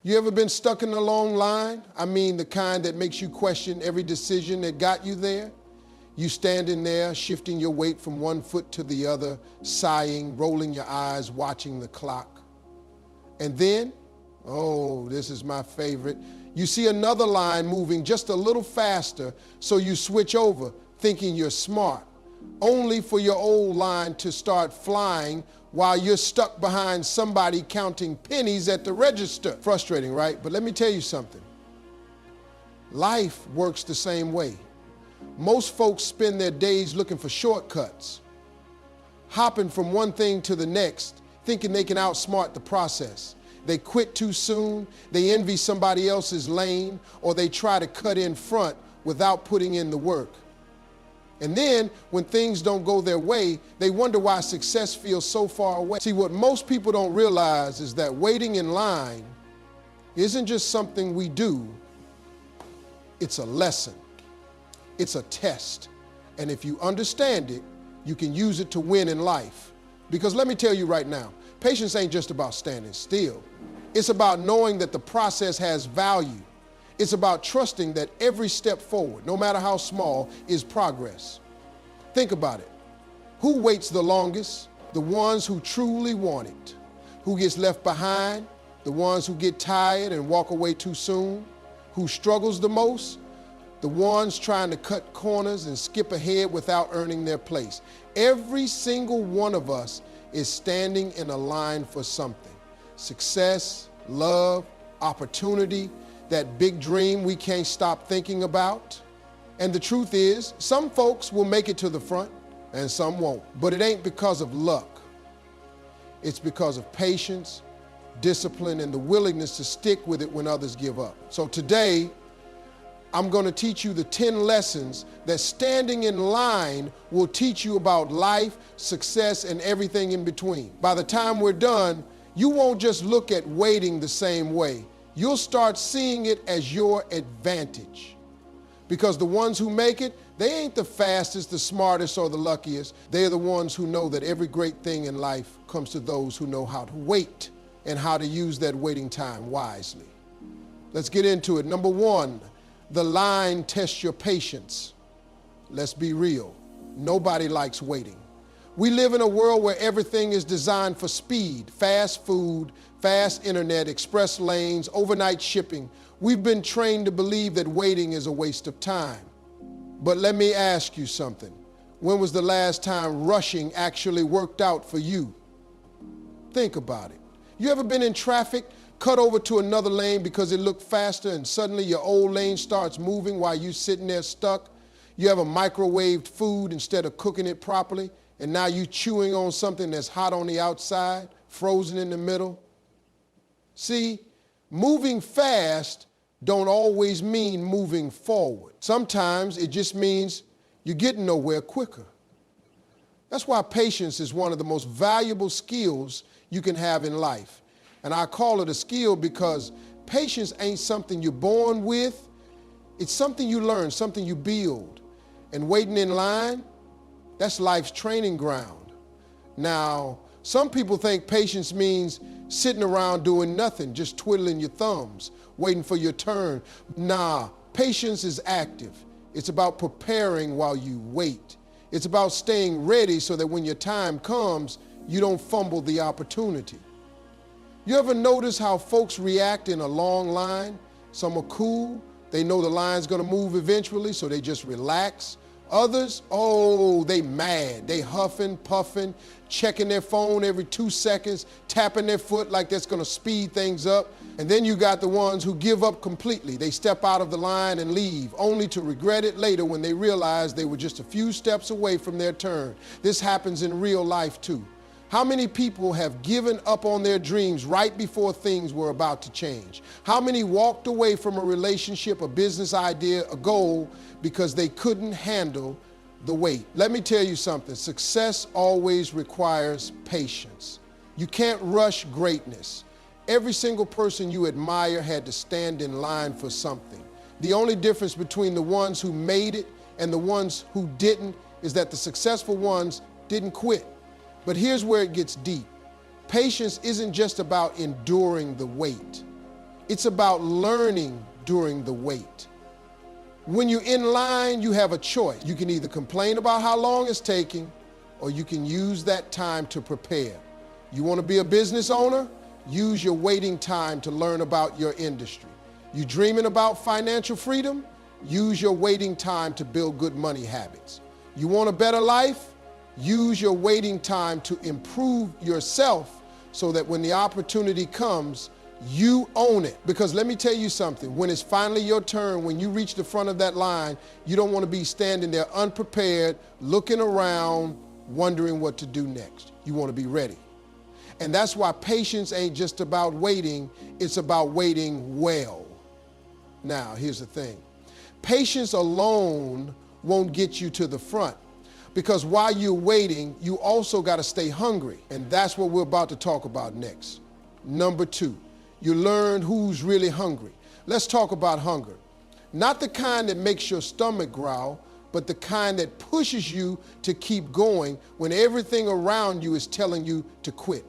You ever been stuck in a long line? I mean the kind that makes you question every decision that got you there? You standing there, shifting your weight from one foot to the other, sighing, rolling your eyes, watching the clock. And then, oh, this is my favorite, you see another line moving just a little faster, so you switch over, thinking you're smart, only for your old line to start flying while you're stuck behind somebody counting pennies at the register. Frustrating, right? But let me tell you something. Life works the same way. Most folks spend their days looking for shortcuts, hopping from one thing to the next, thinking they can outsmart the process. They quit too soon, they envy somebody else's lane, or they try to cut in front without putting in the work. And then, when things don't go their way, they wonder why success feels so far away. See, what most people don't realize is that waiting in line isn't just something we do, it's a lesson. It's a test. And if you understand it, you can use it to win in life. Because let me tell you right now, patience ain't just about standing still. It's about knowing that the process has value. It's about trusting that every step forward, no matter how small, is progress. Think about it. Who waits the longest? The ones who truly want it. Who gets left behind? The ones who get tired and walk away too soon. Who struggles the most? The ones trying to cut corners and skip ahead without earning their place. Every single one of us is standing in a line for something. Success, love, opportunity, that big dream we can't stop thinking about. And the truth is, some folks will make it to the front and some won't. But it ain't because of luck. It's because of patience, discipline, and the willingness to stick with it when others give up. So today, I'm going to teach you the 10 lessons that standing in line will teach you about life, success, and everything in between. By the time we're done, you won't just look at waiting the same way. You'll start seeing it as your advantage. Because the ones who make it, they ain't the fastest, the smartest, or the luckiest. They're the ones who know that every great thing in life comes to those who know how to wait and how to use that waiting time wisely. Let's get into it. Number one, the line tests your patience. Let's be real. Nobody likes waiting. We live in a world where everything is designed for speed, fast food, fast internet, express lanes, overnight shipping. We've been trained to believe that waiting is a waste of time. But let me ask you something. When was the last time rushing actually worked out for you? Think about it. You ever been in traffic, cut over to another lane because it looked faster, and suddenly your old lane starts moving while you're sitting there stuck? You ever microwaved food instead of cooking it properly, and now you're chewing on something that's hot on the outside, frozen in the middle? See, moving fast don't always mean moving forward. Sometimes it just means you're getting nowhere quicker. That's why patience is one of the most valuable skills you can have in life. And I call it a skill because patience ain't something you're born with. It's something you learn, something you build. And waiting in line, that's life's training ground. Now, some people think patience means sitting around doing nothing, just twiddling your thumbs, waiting for your turn. Nah, patience is active. It's about preparing while you wait. It's about staying ready so that when your time comes, you don't fumble the opportunity. You ever notice how folks react in a long line? Some are cool. They know the line's gonna move eventually, so they just relax. Others, oh, they mad. They huffing, puffing, checking their phone every 2 seconds, tapping their foot like that's gonna speed things up. And then you got the ones who give up completely. They step out of the line and leave, only to regret it later when they realize they were just a few steps away from their turn. This happens in real life too. How many people have given up on their dreams right before things were about to change? How many walked away from a relationship, a business idea, a goal because they couldn't handle the wait? Let me tell you something. Success always requires patience. You can't rush greatness. Every single person you admire had to stand in line for something. The only difference between the ones who made it and the ones who didn't is that the successful ones didn't quit. But here's where it gets deep. Patience isn't just about enduring the wait. It's about learning during the wait. When you're in line, you have a choice. You can either complain about how long it's taking, or you can use that time to prepare. You want to be a business owner? Use your waiting time to learn about your industry. You dreaming about financial freedom? Use your waiting time to build good money habits. You want a better life? Use your waiting time to improve yourself so that when the opportunity comes, you own it. Because let me tell you something, when it's finally your turn, when you reach the front of that line, you don't want to be standing there unprepared, looking around, wondering what to do next. You want to be ready. And that's why patience ain't just about waiting, it's about waiting well. Now, here's the thing. Patience alone won't get you to the front, because while you're waiting, you also got to stay hungry. And that's what we're about to talk about next. Number 2, you learn who's really hungry. Let's talk about hunger. Not the kind that makes your stomach growl, but the kind that pushes you to keep going when everything around you is telling you to quit.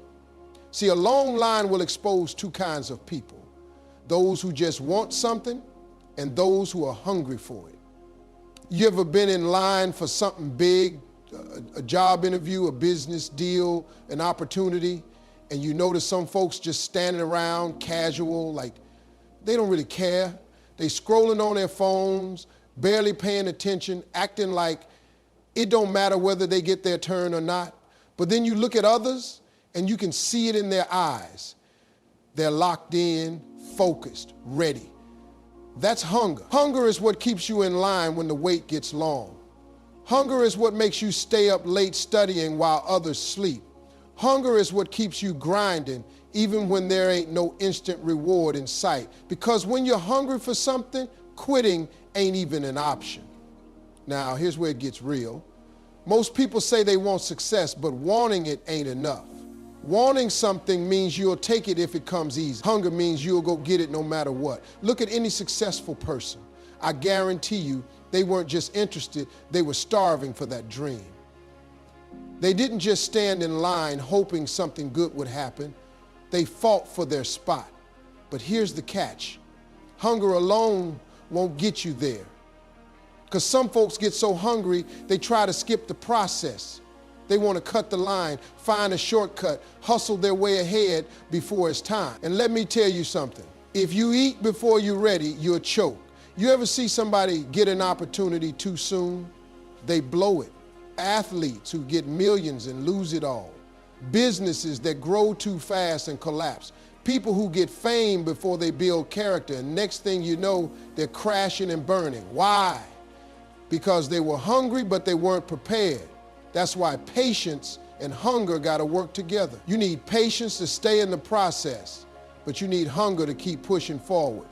See, a long line will expose 2 kinds of people: those who just want something and those who are hungry for it. You ever been in line for something big, a job interview, a business deal, an opportunity, and you notice some folks just standing around casual, like they don't really care. They scrolling on their phones, barely paying attention, acting like it don't matter whether they get their turn or not. But then you look at others and you can see it in their eyes. They're locked in, focused, ready. That's hunger. Hunger is what keeps you in line when the wait gets long. Hunger is what makes you stay up late studying while others sleep. Hunger is what keeps you grinding even when there ain't no instant reward in sight. Because when you're hungry for something, quitting ain't even an option. Now, here's where it gets real. Most people say they want success, but wanting it ain't enough. Wanting something means you'll take it if it comes easy. Hunger means you'll go get it no matter what. Look at any successful person. I guarantee you they weren't just interested, they were starving for that dream. They didn't just stand in line hoping something good would happen. They fought for their spot. But here's the catch. Hunger alone won't get you there. Because some folks get so hungry, they try to skip the process. They want to cut the line, find a shortcut, hustle their way ahead before it's time. And let me tell you something. If you eat before you're ready, you'll choke. You ever see somebody get an opportunity too soon? They blow it. Athletes who get millions and lose it all. Businesses that grow too fast and collapse. People who get fame before they build character, and next thing you know, they're crashing and burning. Why? Because they were hungry, but they weren't prepared. That's why patience and hunger got to work together. You need patience to stay in the process, but you need hunger to keep pushing forward.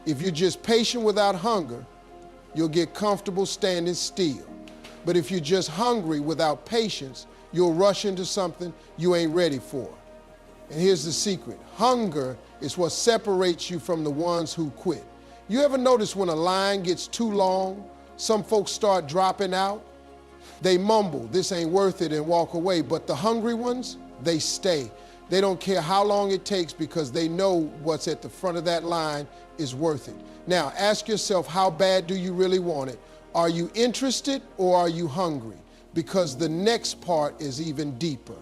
If you're just patient without hunger, you'll get comfortable standing still. But if you're just hungry without patience, you'll rush into something you ain't ready for. And here's the secret. Hunger is what separates you from the ones who quit. You ever notice when a line gets too long, some folks start dropping out? They mumble, this ain't worth it, and walk away. But the hungry ones, they stay. They don't care how long it takes because they know what's at the front of that line is worth it. Now, ask yourself, how bad do you really want it? Are you interested or are you hungry? Because the next part is even deeper.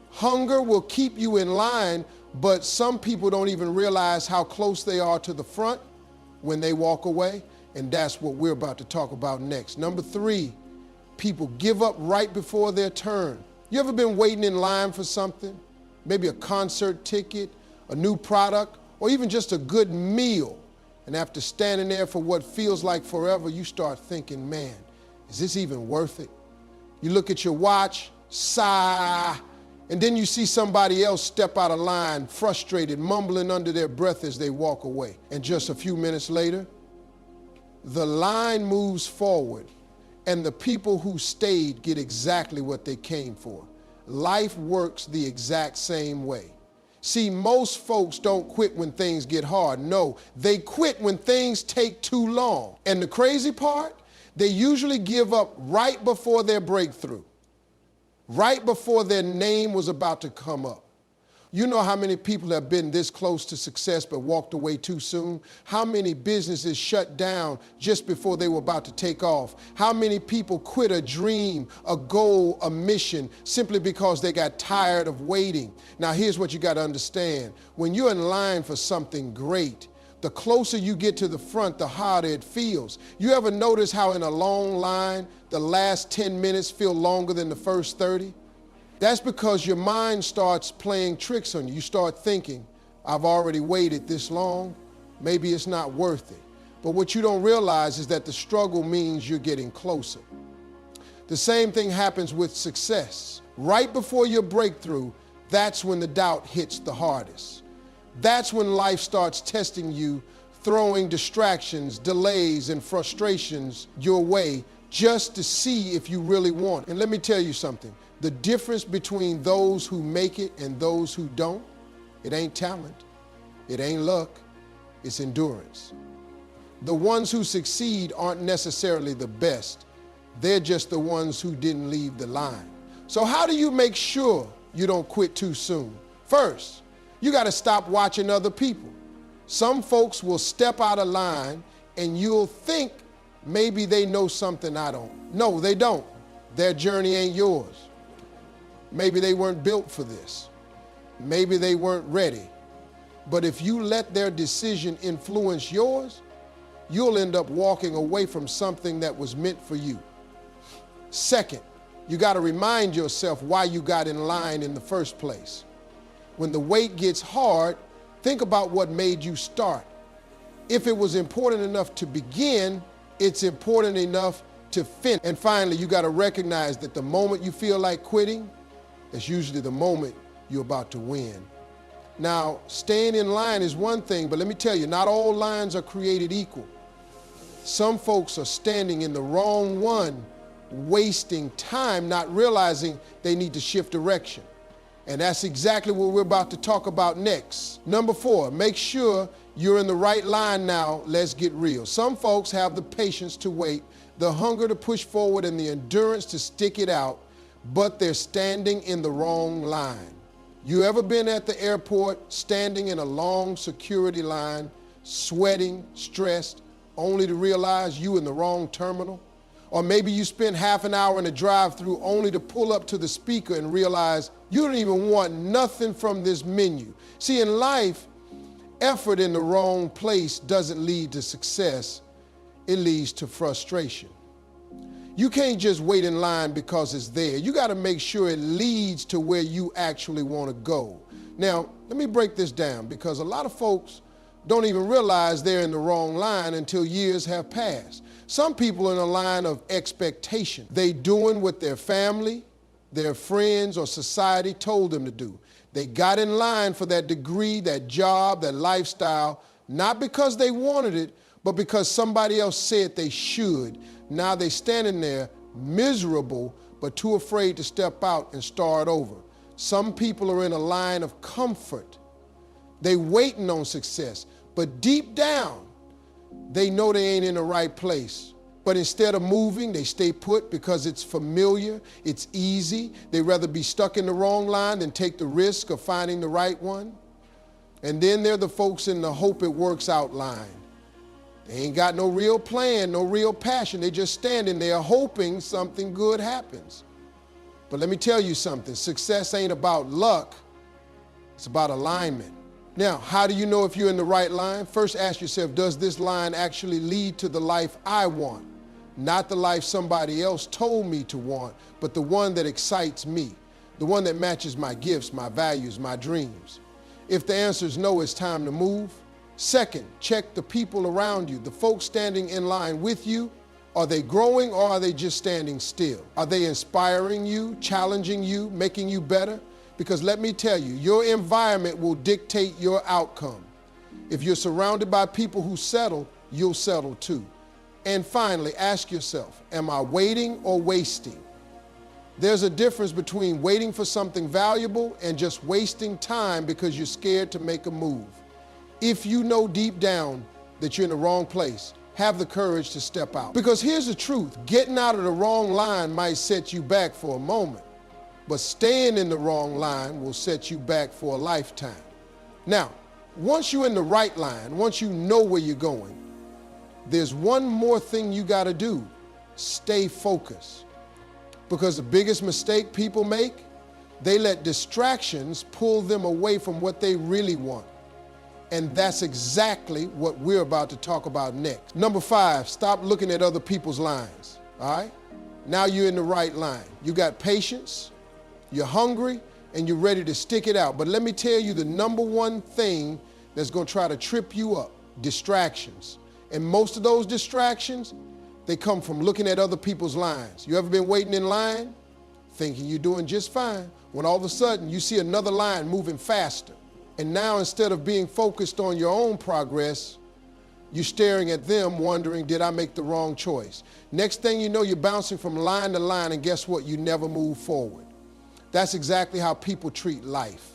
Hunger will keep you in line, but some people don't even realize how close they are to the front when they walk away. And that's what we're about to talk about next. Number 3, people give up right before their turn. You ever been waiting in line for something? Maybe a concert ticket, a new product, or even just a good meal. And after standing there for what feels like forever, you start thinking, man, is this even worth it? You look at your watch, sigh, and then you see somebody else step out of line, frustrated, mumbling under their breath as they walk away. And just a few minutes later, the line moves forward, and the people who stayed get exactly what they came for. Life works the exact same way. See, most folks don't quit when things get hard. No, they quit when things take too long. And the crazy part, they usually give up right before their breakthrough, right before their name was about to come up. You know how many people have been this close to success but walked away too soon? How many businesses shut down just before they were about to take off? How many people quit a dream, a goal, a mission simply because they got tired of waiting? Now here's what you got to understand. When you're in line for something great, the closer you get to the front, the harder it feels. You ever notice how in a long line, the last 10 minutes feel longer than the first 30? That's because your mind starts playing tricks on you. You start thinking, I've already waited this long, maybe it's not worth it. But what you don't realize is that the struggle means you're getting closer. The same thing happens with success. Right before your breakthrough, that's when the doubt hits the hardest. That's when life starts testing you, throwing distractions, delays, and frustrations your way just to see if you really want it. And let me tell you something. The difference between those who make it and those who don't, it ain't talent, it ain't luck, it's endurance. The ones who succeed aren't necessarily the best. They're just the ones who didn't leave the line. So how do you make sure you don't quit too soon? First, you got to stop watching other people. Some folks will step out of line and you'll think maybe they know something I don't. No, they don't. Their journey ain't yours. Maybe they weren't built for this. Maybe they weren't ready. But if you let their decision influence yours, you'll end up walking away from something that was meant for you. Second, you got to remind yourself why you got in line in the first place. When the wait gets hard, think about what made you start. If it was important enough to begin, it's important enough to finish. And finally, you got to recognize that the moment you feel like quitting, that's usually the moment you're about to win. Now, staying in line is one thing, but let me tell you, not all lines are created equal. Some folks are standing in the wrong one, wasting time, not realizing they need to shift direction. And that's exactly what we're about to talk about next. Number 4, make sure you're in the right line now. Let's get real. Some folks have the patience to wait, the hunger to push forward, and the endurance to stick it out, but they're standing in the wrong line. You ever been at the airport standing in a long security line, sweating, stressed, only to realize you in the wrong terminal? Or maybe you spent half an hour in a drive-thru only to pull up to the speaker and realize you don't even want nothing from this menu. See, in life, effort in the wrong place doesn't lead to success. It leads to frustration. You can't just wait in line because it's there. You got to make sure it leads to where you actually want to go. Now, let me break this down because a lot of folks don't even realize they're in the wrong line until years have passed. Some people are in a line of expectation. They doing what their family, their friends, or society told them to do. They got in line for that degree, that job, that lifestyle, not because they wanted it, but because somebody else said they should. Now they're standing there miserable, but too afraid to step out and start over. Some people are in a line of comfort. They waiting on success, but deep down, they know they ain't in the right place. But instead of moving, they stay put because it's familiar, it's easy. They'd rather be stuck in the wrong line than take the risk of finding the right one. And then there are the folks in the hope it works out line. They ain't got no real plan, no real passion. They just standing there hoping something good happens. But let me tell you something, success ain't about luck, it's about alignment. Now, how do you know if you're in the right line? First, ask yourself, does this line actually lead to the life I want? Not the life somebody else told me to want, but the one that excites me, the one that matches my gifts, my values, my dreams. If the answer is no, it's time to move. Second, check the people around you, the folks standing in line with you. Are they growing or are they just standing still? Are they inspiring you, challenging you, making you better? Because let me tell you, your environment will dictate your outcome. If you're surrounded by people who settle, you'll settle too. And finally, ask yourself, am I waiting or wasting? There's a difference between waiting for something valuable and just wasting time because you're scared to make a move. If you know deep down that you're in the wrong place, have the courage to step out. Because here's the truth, getting out of the wrong line might set you back for a moment, but staying in the wrong line will set you back for a lifetime. Now, once you're in the right line, once you know where you're going, there's one more thing you got to do. Stay focused. Because the biggest mistake people make, they let distractions pull them away from what they really want. And that's exactly what we're about to talk about next. Number 5, stop looking at other people's lines, all right? Now you're in the right line. You got patience, you're hungry, and you're ready to stick it out. But let me tell you the number one thing that's going to try to trip you up: distractions. And most of those distractions, they come from looking at other people's lines. You ever been waiting in line, thinking you're doing just fine, when all of a sudden you see another line moving faster? And now instead of being focused on your own progress, you're staring at them wondering, did I make the wrong choice? Next thing you know, you're bouncing from line to line, and guess what? You never move forward. That's exactly how people treat life.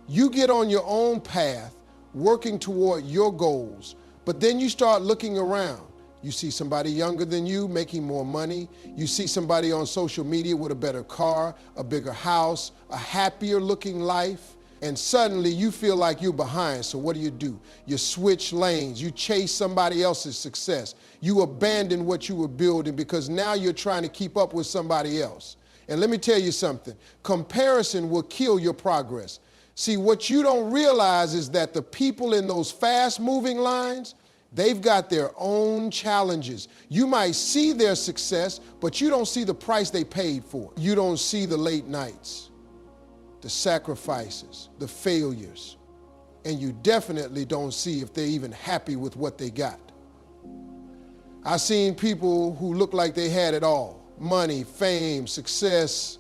You get on your own path, working toward your goals, but then you start looking around. You see somebody younger than you making more money. You see somebody on social media with a better car, a bigger house, a happier looking life. And suddenly you feel like you're behind. So what do? You switch lanes. You chase somebody else's success. You abandon what you were building because now you're trying to keep up with somebody else. And let me tell you something. Comparison will kill your progress. See, what you don't realize is that the people in those fast-moving lines, they've got their own challenges. You might see their success, but you don't see the price they paid for it. You don't see the late nights, the sacrifices, the failures, and you definitely don't see if they're even happy with what they got. I've seen people who look like they had it all: money, fame, success,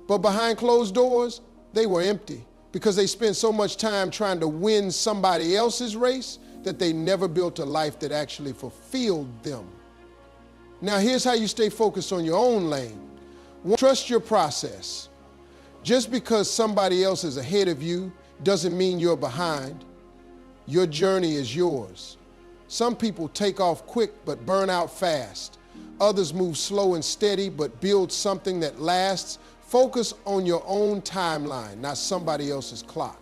but behind closed doors, they were empty because they spent so much time trying to win somebody else's race that they never built a life that actually fulfilled them. Now, here's how you stay focused on your own lane. Trust your process. Just because somebody else is ahead of you doesn't mean you're behind. Your journey is yours. Some people take off quick but burn out fast. Others move slow and steady but build something that lasts. Focus on your own timeline, not somebody else's clock.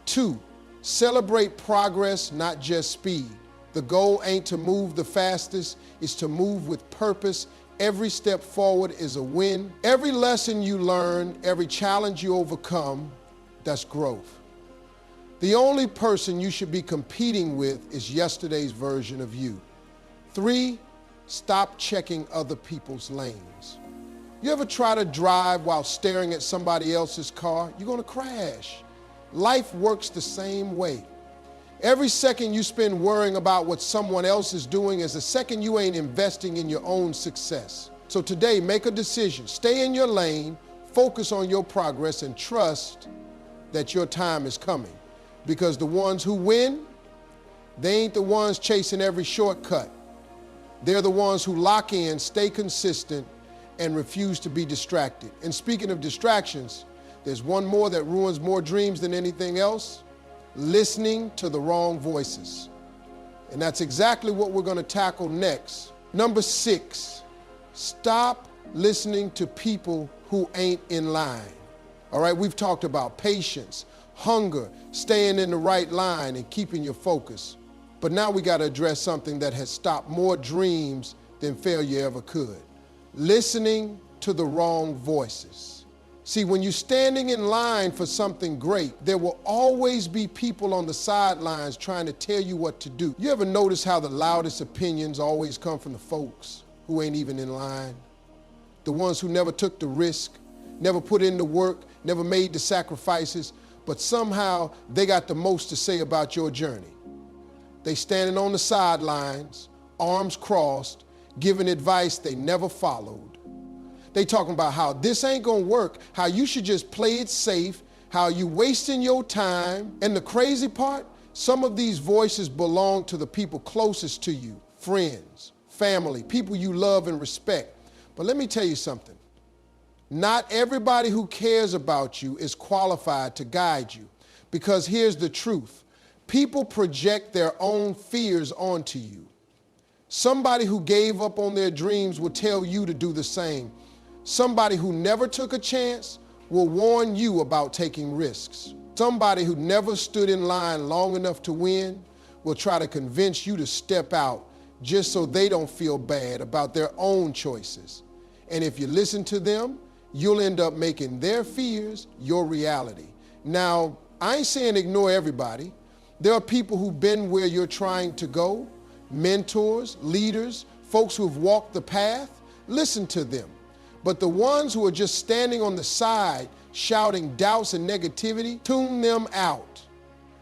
2, celebrate progress, not just speed. The goal ain't to move the fastest, it's to move with purpose. Every step forward is a win. Every lesson you learn, every challenge you overcome, that's growth. The only person you should be competing with is yesterday's version of you. 3, stop checking other people's lanes. You ever try to drive while staring at somebody else's car? You're going to crash. Life works the same way. Every second you spend worrying about what someone else is doing is a second you ain't investing in your own success. So today, make a decision. Stay in your lane, focus on your progress, and trust that your time is coming. Because the ones who win, they ain't the ones chasing every shortcut. They're the ones who lock in, stay consistent, and refuse to be distracted. And speaking of distractions, there's one more that ruins more dreams than anything else: listening to the wrong voices. And that's exactly what we're going to tackle next. Number 6, stop listening to people who ain't in line. All right, we've talked about patience, hunger, staying in the right line, and keeping your focus. But now we got to address something that has stopped more dreams than failure ever could: listening to the wrong voices. See, when you're standing in line for something great, there will always be people on the sidelines trying to tell you what to do. You ever notice how the loudest opinions always come from the folks who ain't even in line? The ones who never took the risk, never put in the work, never made the sacrifices, but somehow they got the most to say about your journey. They standing on the sidelines, arms crossed, giving advice they never followed. They talking about how this ain't gonna work, how you should just play it safe, how you wasting your time. And the crazy part, some of these voices belong to the people closest to you: friends, family, people you love and respect. But let me tell you something. Not everybody who cares about you is qualified to guide you. Because here's the truth: people project their own fears onto you. Somebody who gave up on their dreams will tell you to do the same. Somebody who never took a chance will warn you about taking risks. Somebody who never stood in line long enough to win will try to convince you to step out just so they don't feel bad about their own choices. And if you listen to them, you'll end up making their fears your reality. Now, I ain't saying ignore everybody. There are people who've been where you're trying to go, mentors, leaders, folks who've walked the path. Listen to them. But the ones who are just standing on the side, shouting doubts and negativity, tune them out.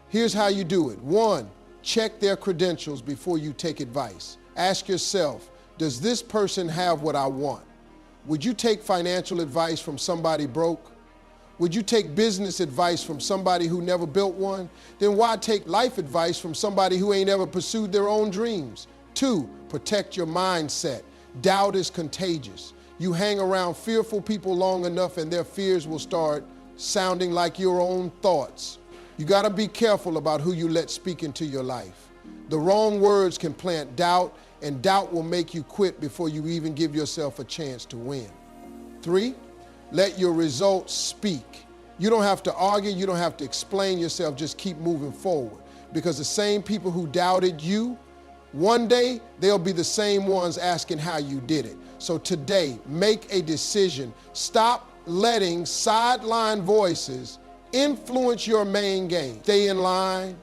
Here's how you do it. 1, check their credentials before you take advice. Ask yourself, does this person have what I want? Would you take financial advice from somebody broke? Would you take business advice from somebody who never built one? Then why take life advice from somebody who ain't ever pursued their own dreams? 2, protect your mindset. Doubt is contagious. You hang around fearful people long enough and their fears will start sounding like your own thoughts. You got to be careful about who you let speak into your life. The wrong words can plant doubt, and doubt will make you quit before you even give yourself a chance to win. 3, let your results speak. You don't have to argue, you don't have to explain yourself, just keep moving forward. Because the same people who doubted you, one day they'll be the same ones asking how you did it. So today, make a decision. Stop letting sideline voices influence your main game. Stay in line,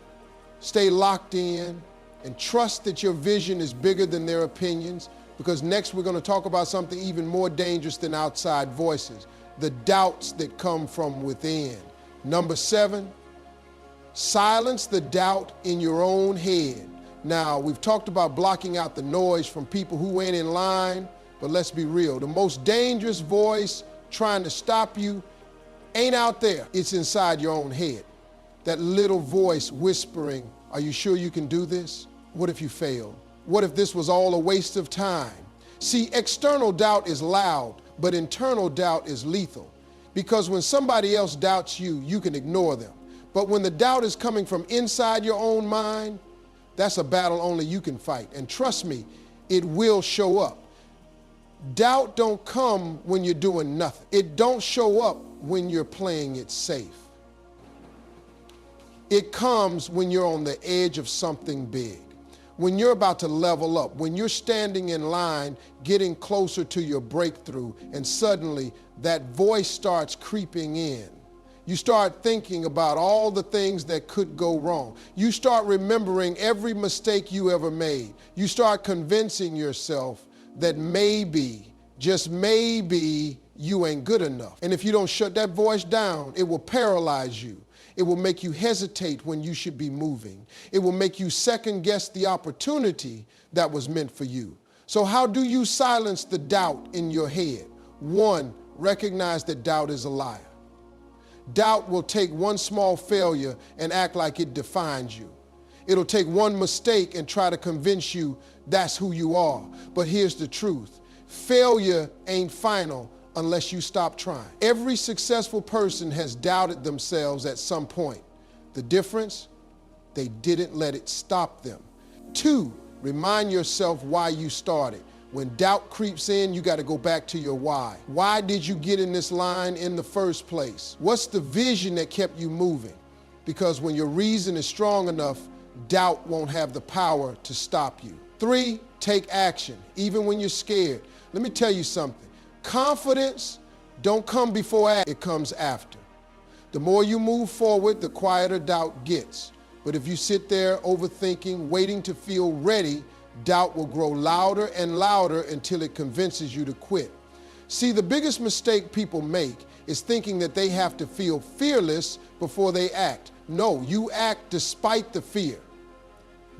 stay locked in, and trust that your vision is bigger than their opinions, because next we're going to talk about something even more dangerous than outside voices, the doubts that come from within. Number 7, silence the doubt in your own head. Now, we've talked about blocking out the noise from people who ain't in line, but let's be real. The most dangerous voice trying to stop you ain't out there. It's inside your own head. That little voice whispering, are you sure you can do this? What if you fail? What if this was all a waste of time? See, external doubt is loud, but internal doubt is lethal. Because when somebody else doubts you, you can ignore them. But when the doubt is coming from inside your own mind, that's a battle only you can fight. And trust me, it will show up. Doubt don't come when you're doing nothing. It don't show up when you're playing it safe. It comes when you're on the edge of something big, when you're about to level up, when you're standing in line, getting closer to your breakthrough, and suddenly that voice starts creeping in. You start thinking about all the things that could go wrong. You start remembering every mistake you ever made. You start convincing yourself that maybe, just maybe, you ain't good enough. And if you don't shut that voice down, it will paralyze you. It will make you hesitate when you should be moving. It will make you second guess the opportunity that was meant for you. So how do you silence the doubt in your head? 1, recognize that doubt is a liar. Doubt will take one small failure and act like it defines you. It'll take one mistake and try to convince you that's who you are. But here's the truth. Failure ain't final unless you stop trying. Every successful person has doubted themselves at some point. The difference? They didn't let it stop them. 2, remind yourself why you started. When doubt creeps in, you got to go back to your why. Why did you get in this line in the first place? What's the vision that kept you moving? Because when your reason is strong enough, doubt won't have the power to stop you. 3, take action, even when you're scared. Let me tell you something. Confidence don't come before action, it comes after. The more you move forward, the quieter doubt gets. But if you sit there overthinking, waiting to feel ready, doubt will grow louder and louder until it convinces you to quit. See, the biggest mistake people make is thinking that they have to feel fearless before they act. No, you act despite the fear.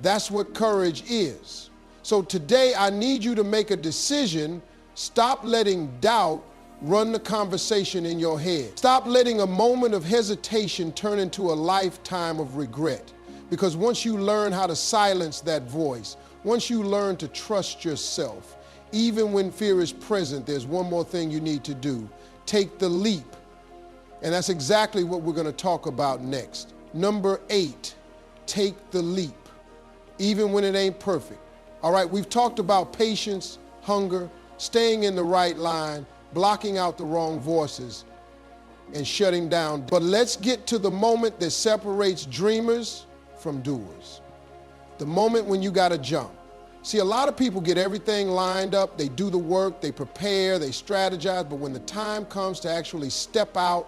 That's what courage is. So today I need you to make a decision. Stop letting doubt run the conversation in your head. Stop letting a moment of hesitation turn into a lifetime of regret. Because once you learn how to silence that voice, once you learn to trust yourself, even when fear is present, there's one more thing you need to do. Take the leap. And that's exactly what we're going to talk about next. Number 8, take the leap, even when it ain't perfect. All right, we've talked about patience, hunger, staying in the right line, blocking out the wrong voices. and shutting down. But let's get to the moment that separates dreamers from doers. The moment when you got to jump. See, a lot of people get everything lined up, they do the work, they prepare, they strategize, but when the time comes to actually step out,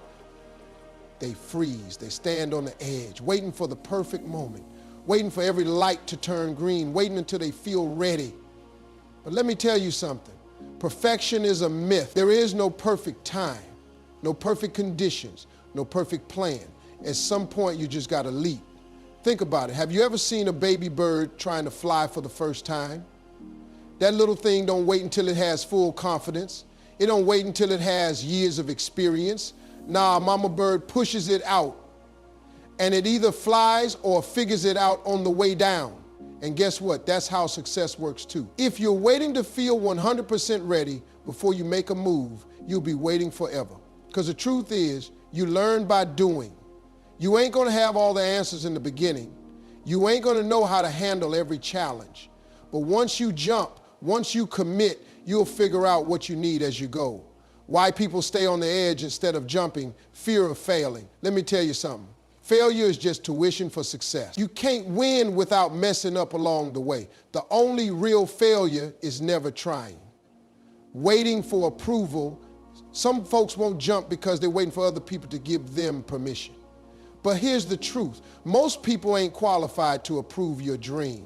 they freeze, they stand on the edge, waiting for the perfect moment, waiting for every light to turn green, waiting until they feel ready. But let me tell you something, perfection is a myth. There is no perfect time, no perfect conditions, no perfect plan. At some point, you just got to leap. Think about it. Have you ever seen a baby bird trying to fly for the first time? That little thing don't wait until it has full confidence. It don't wait until it has years of experience. Nah, mama bird pushes it out, and it either flies or figures it out on the way down. And guess what? That's how success works too. If you're waiting to feel 100% ready before you make a move, you'll be waiting forever. Because the truth is, you learn by doing. You ain't gonna have all the answers in the beginning. You ain't gonna know how to handle every challenge. But once you jump, once you commit, you'll figure out what you need as you go. Why people stay on the edge instead of jumping, fear of failing. Let me tell you something. Failure is just tuition for success. You can't win without messing up along the way. The only real failure is never trying. Waiting for approval. Some folks won't jump because they're waiting for other people to give them permission. But here's the truth. Most people ain't qualified to approve your dream.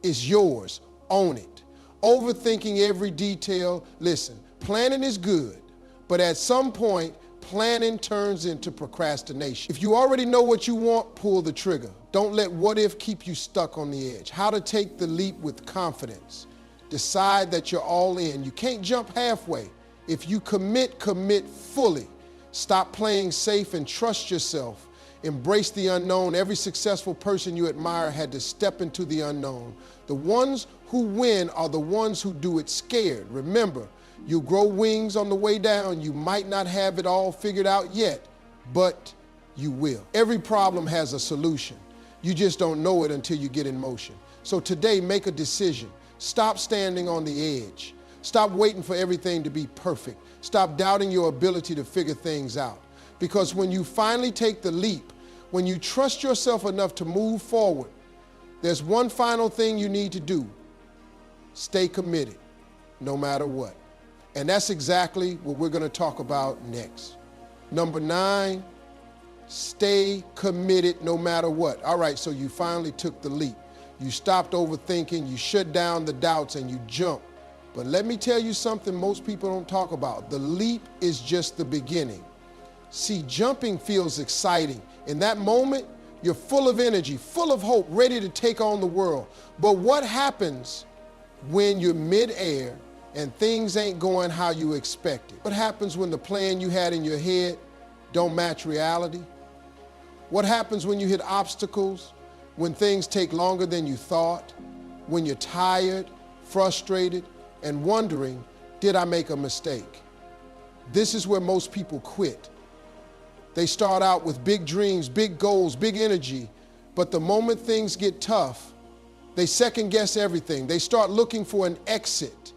It's yours. Own it. Overthinking every detail. Listen, planning is good, but at some point, planning turns into procrastination. If you already know what you want, pull the trigger. Don't let what if keep you stuck on the edge. How to take the leap with confidence. Decide that you're all in. You can't jump halfway. If you commit, commit fully. Stop playing safe and trust yourself. Embrace the unknown. Every successful person you admire had to step into the unknown. The ones who win are the ones who do it scared. Remember, you grow wings on the way down. You might not have it all figured out yet, but you will. Every problem has a solution. You just don't know it until you get in motion. So today, make a decision. Stop standing on the edge. Stop waiting for everything to be perfect. Stop doubting your ability to figure things out. Because when you finally take the leap, when you trust yourself enough to move forward, there's one final thing you need to do. Stay committed, no matter what. And that's exactly what we're going to talk about next. Number 9, stay committed no matter what. All right, so you finally took the leap. You stopped overthinking, you shut down the doubts, and you jumped. But let me tell you something most people don't talk about. The leap is just the beginning. See, jumping feels exciting. In that moment, you're full of energy, full of hope, ready to take on the world. But what happens when you're midair and things ain't going how you expected? What happens when the plan you had in your head don't match reality? What happens when you hit obstacles, when things take longer than you thought, when you're tired, frustrated, and wondering, did I make a mistake? This is where most people quit. They start out with big dreams, big goals, big energy, but the moment things get tough, they second guess everything. They start looking for an exit.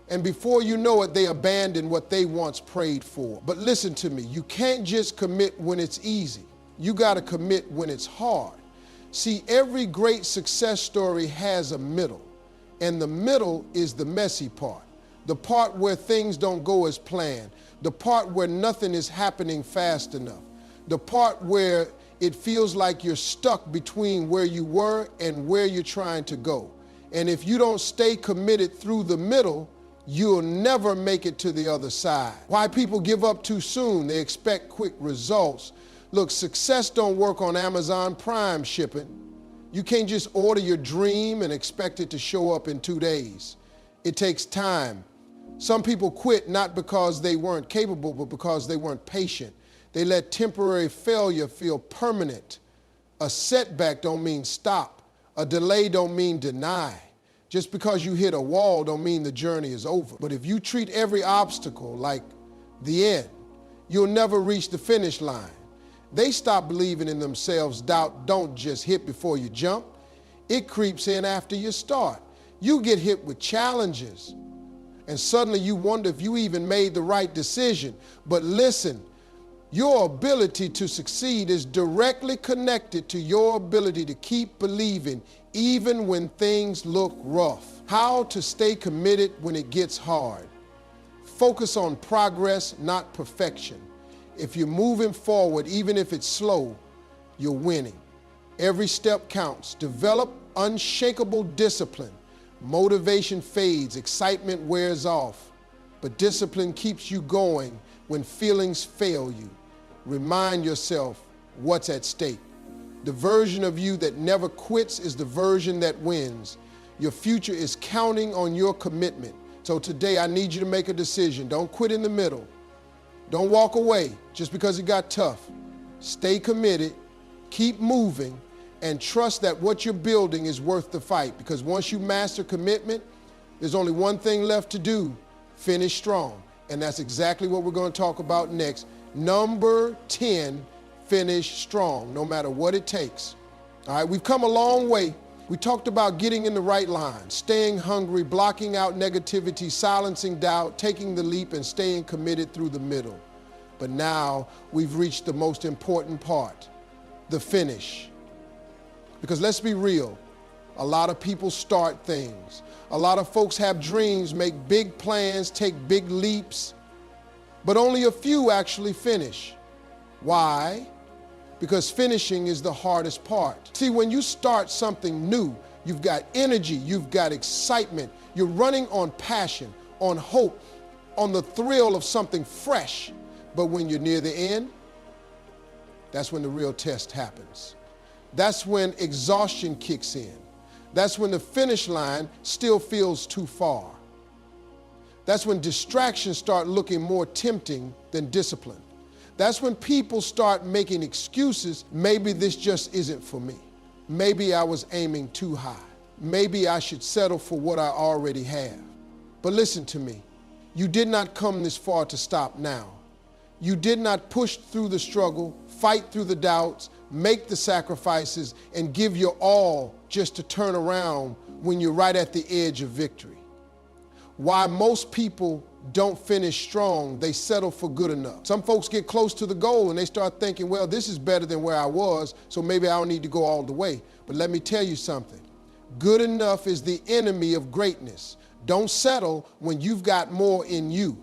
And before you know it, they abandon what they once prayed for. But listen to me, you can't just commit when it's easy. You got to commit when it's hard. See, every great success story has a middle, and the middle is the messy part, the part where things don't go as planned, the part where nothing is happening fast enough, the part where it feels like you're stuck between where you were and where you're trying to go. And if you don't stay committed through the middle, you'll never make it to the other side. Why people give up too soon? They expect quick results. Look, success don't work on Amazon Prime shipping. You can't just order your dream and expect it to show up in 2 days. It takes time. Some people quit not because they weren't capable, but because they weren't patient. They let temporary failure feel permanent. A setback don't mean stop. A delay don't mean deny. Just because you hit a wall don't mean the journey is over. But if you treat every obstacle like the end, you'll never reach the finish line. They stop believing in themselves. Doubt don't just hit before you jump. It creeps in after you start. You get hit with challenges, and suddenly you wonder if you even made the right decision. But listen, Your ability to succeed is directly connected to your ability to keep believing even when things look rough. How to stay committed when it gets hard. Focus on progress, not perfection. If you're moving forward, even if it's slow, you're winning. Every step counts. Develop unshakable discipline. Motivation fades, excitement wears off, but discipline keeps you going when feelings fail you. Remind yourself what's at stake. The version of you that never quits is the version that wins. Your future is counting on your commitment. So today I need you to make a decision. Don't quit in the middle. Don't walk away just because it got tough. Stay committed, keep moving, and trust that what you're building is worth the fight, because once you master commitment, there's only one thing left to do: finish strong. And that's exactly what we're going to talk about next. Number 10, finish strong, no matter what it takes. All right, we've come a long way. We talked about getting in the right line, staying hungry, blocking out negativity, silencing doubt, taking the leap, and staying committed through the middle. But now we've reached the most important part, the finish. Because let's be real, a lot of people start things. A lot of folks have dreams, make big plans, take big leaps, but only a few actually finish. Why? Because finishing is the hardest part. See, when you start something new, you've got energy, you've got excitement, you're running on passion, on hope, on the thrill of something fresh. But when you're near the end, that's when the real test happens. That's when exhaustion kicks in. That's when the finish line still feels too far. That's when distractions start looking more tempting than discipline. That's when people start making excuses. Maybe this just isn't for me. Maybe I was aiming too high. Maybe I should settle for what I already have. But listen to me. You did not come this far to stop now. You did not push through the struggle, fight through the doubts, make the sacrifices, and give your all just to turn around when you're right at the edge of victory. Why most people don't finish strong, they settle for good enough. Some folks get close to the goal and they start thinking, well, this is better than where I was, so maybe I don't need to go all the way. But let me tell you something. Good enough is the enemy of greatness. Don't settle when you've got more in you.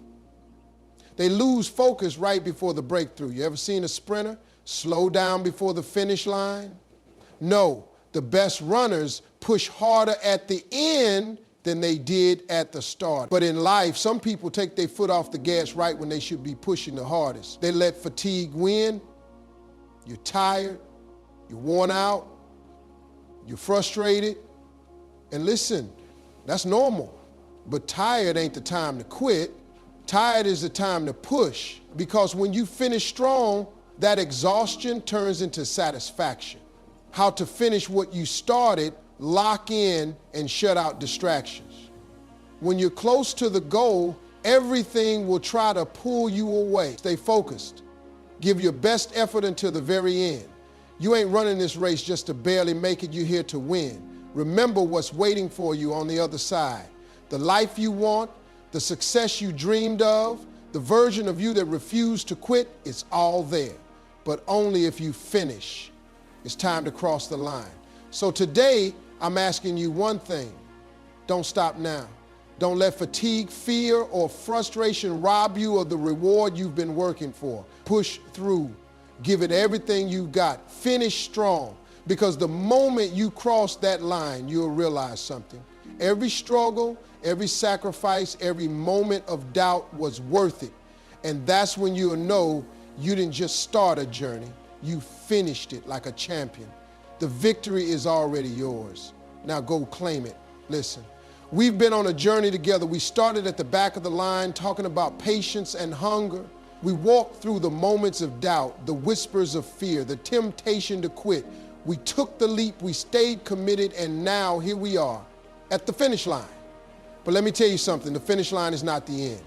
They lose focus right before the breakthrough. You ever seen a sprinter slow down before the finish line? No, the best runners push harder at the end than they did at the start. But in life, some people take their foot off the gas right when they should be pushing the hardest. They let fatigue win. You're tired, you're worn out, you're frustrated. And listen, that's normal. But tired ain't the time to quit. Tired is the time to push, because when you finish strong, that exhaustion turns into satisfaction. How to finish what you started: lock in and shut out distractions. When you're close to the goal, everything will try to pull you away. Stay focused. Give your best effort until the very end. You ain't running this race just to barely make it. You're here to win. Remember what's waiting for you on the other side. The life you want, the success you dreamed of, the version of you that refused to quit, it's all there. But only if you finish. It's time to cross the line. So today, I'm asking you one thing. Don't stop now. Don't let fatigue, fear, or frustration rob you of the reward you've been working for. Push through. Give it everything you've got. Finish strong. Because the moment you cross that line, you'll realize something. Every struggle, every sacrifice, every moment of doubt was worth it. And that's when you'll know you didn't just start a journey, you finished it like a champion. The victory is already yours. Now go claim it. Listen, we've been on a journey together. We started at the back of the line talking about patience and hunger. We walked through the moments of doubt, the whispers of fear, the temptation to quit. We took the leap, we stayed committed, and now here we are at the finish line. But let me tell you something, the finish line is not the end.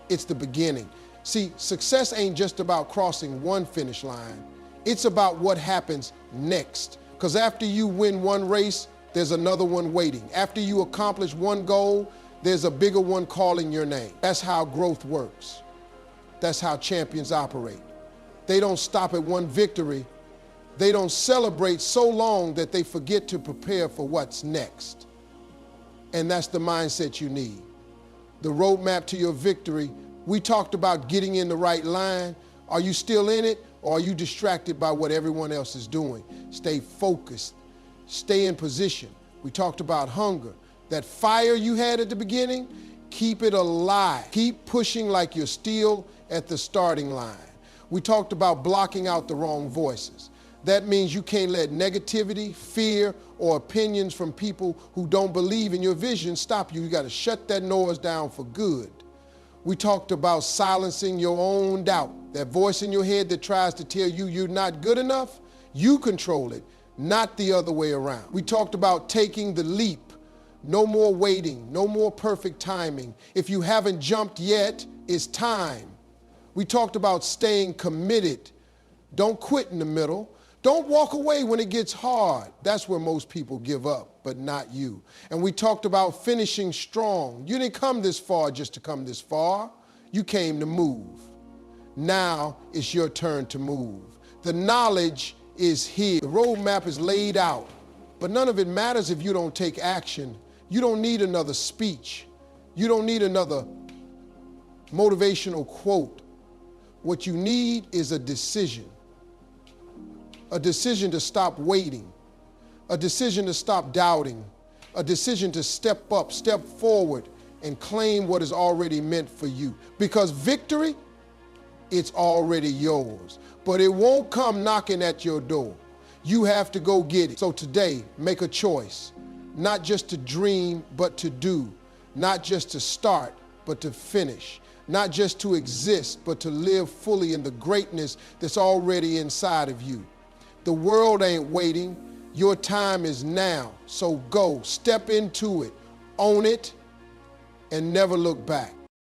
It's the beginning. See, success ain't just about crossing one finish line. It's about what happens next. Because after you win one race, there's another one waiting. After you accomplish one goal, there's a bigger one calling your name. That's how growth works. That's how champions operate. They don't stop at one victory. They don't celebrate so long that they forget to prepare for what's next. And that's the mindset you need. The roadmap to your victory. We talked about getting in the right line. Are you still in it, or are you distracted by what everyone else is doing? Stay focused. Stay in position. We talked about hunger. That fire you had at the beginning, keep it alive. Keep pushing like you're still at the starting line. We talked about blocking out the wrong voices. That means you can't let negativity, fear, or opinions from people who don't believe in your vision stop you. You got to shut that noise down for good. We talked about silencing your own doubt. That voice in your head that tries to tell you you're not good enough, you control it, not the other way around. We talked about taking the leap. No more waiting, no more perfect timing. If you haven't jumped yet, it's time. We talked about staying committed. Don't quit in the middle. Don't walk away when it gets hard. That's where most people give up, but not you. And we talked about finishing strong. You didn't come this far just to come this far. You came to move. Now it's your turn to move. The knowledge is here. The roadmap is laid out, but none of it matters if you don't take action. You don't need another speech. You don't need another motivational quote. What you need is a decision. A decision to stop waiting, a decision to stop doubting, a decision to step up, step forward, and claim what is already meant for you. Because victory, it's already yours, but it won't come knocking at your door. You have to go get it. So today, make a choice, not just to dream, but to do, not just to start, but to finish, not just to exist, but to live fully in the greatness that's already inside of you. The world ain't waiting. Your time is now. So go, step into it, own it, and never look back.